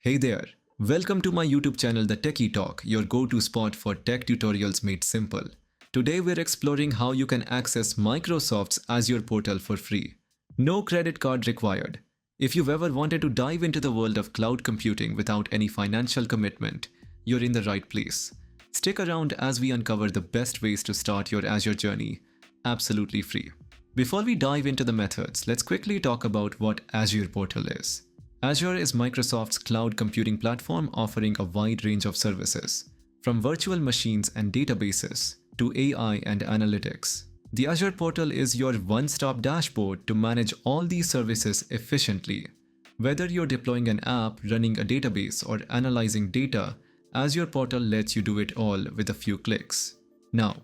Hey there, welcome to my YouTube channel The Techie Talk, your go-to spot for tech tutorials made simple. Today we're exploring how you can access Microsoft's Azure Portal for free. No credit card required. If you've ever wanted to dive into the world of cloud computing without any financial commitment, you're in the right place. Stick around as we uncover the best ways to start your Azure journey, absolutely free. Before we dive into the methods, let's quickly talk about what Azure Portal is. Azure is Microsoft's cloud computing platform offering a wide range of services, from virtual machines and databases to AI and analytics. The Azure Portal is your one-stop dashboard to manage all these services efficiently. Whether you're deploying an app, running a database, or analyzing data, Azure Portal lets you do it all with a few clicks. Now,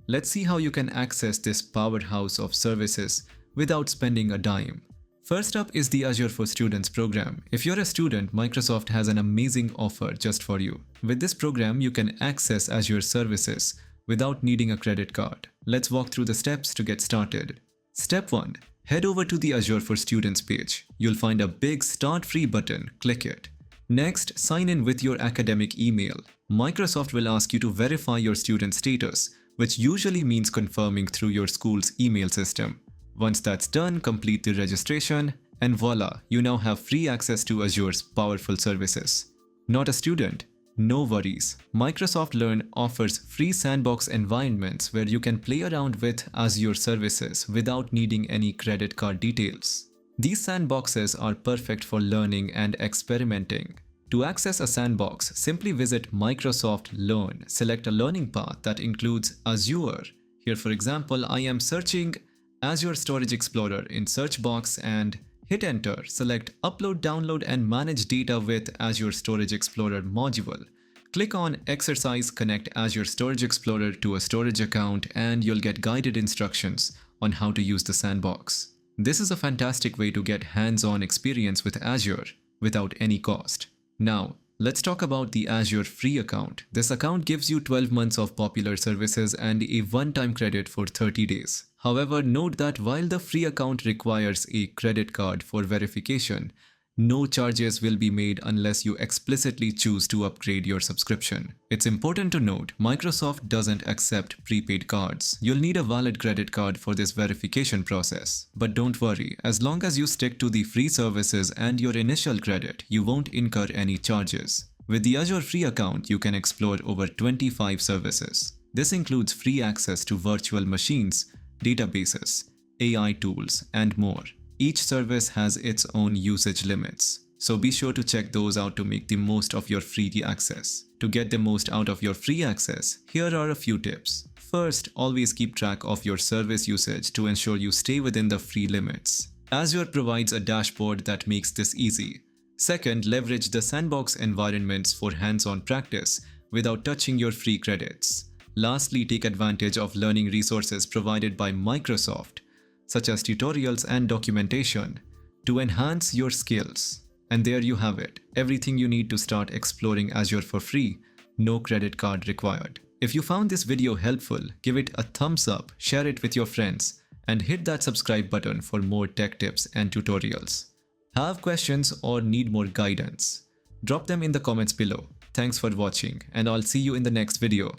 let's see how you can access this powerhouse of services without spending a dime. First up is the Azure for Students program. If you're a student, Microsoft has an amazing offer just for you. With this program, you can access Azure services without needing a credit card. Let's walk through the steps to get started. Step 1. Head over to the Azure for Students page. You'll find a big Start Free button. Click it. Next, sign in with your academic email. Microsoft will ask you to verify your student status, which usually means confirming through your school's email system. Once that's done, complete the registration, and voila, you now have free access to Azure's powerful services. Not a student? No worries. Microsoft Learn offers free sandbox environments where you can play around with Azure services without needing any credit card details. These sandboxes are perfect for learning and experimenting. To access a sandbox, simply visit Microsoft Learn, select a learning path that includes Azure. Here, for example, I am searching Azure Storage Explorer in search box and hit enter. Select Upload, Download and Manage Data with Azure Storage Explorer module. Click on Exercise Connect Azure Storage Explorer to a storage account and you'll get guided instructions on how to use the sandbox. This is a fantastic way to get hands-on experience with Azure without any cost. Now, let's talk about the Azure free account. This account gives you 12 months of popular services and a one-time credit for 30 days. However, note that while the free account requires a credit card for verification, no charges will be made unless you explicitly choose to upgrade your subscription. It's important to note, Microsoft doesn't accept prepaid cards. You'll need a valid credit card for this verification process. But don't worry, as long as you stick to the free services and your initial credit, you won't incur any charges. With the Azure free account, you can explore over 25 services. This includes free access to virtual machines, databases, AI tools, and more. Each service has its own usage limits, so be sure to check those out to make the most of your free access. To get the most out of your free access, here are a few tips. First, always keep track of your service usage to ensure you stay within the free limits. Azure provides a dashboard that makes this easy. Second, leverage the sandbox environments for hands-on practice without touching your free credits. Lastly, take advantage of learning resources provided by Microsoft, such as tutorials and documentation, to enhance your skills. And there you have it, everything you need to start exploring Azure for free, no credit card required. If you found this video helpful, give it a thumbs up, share it with your friends, and hit that subscribe button for more tech tips and tutorials. Have questions or need more guidance? Drop them in the comments below. Thanks for watching, and I'll see you in the next video.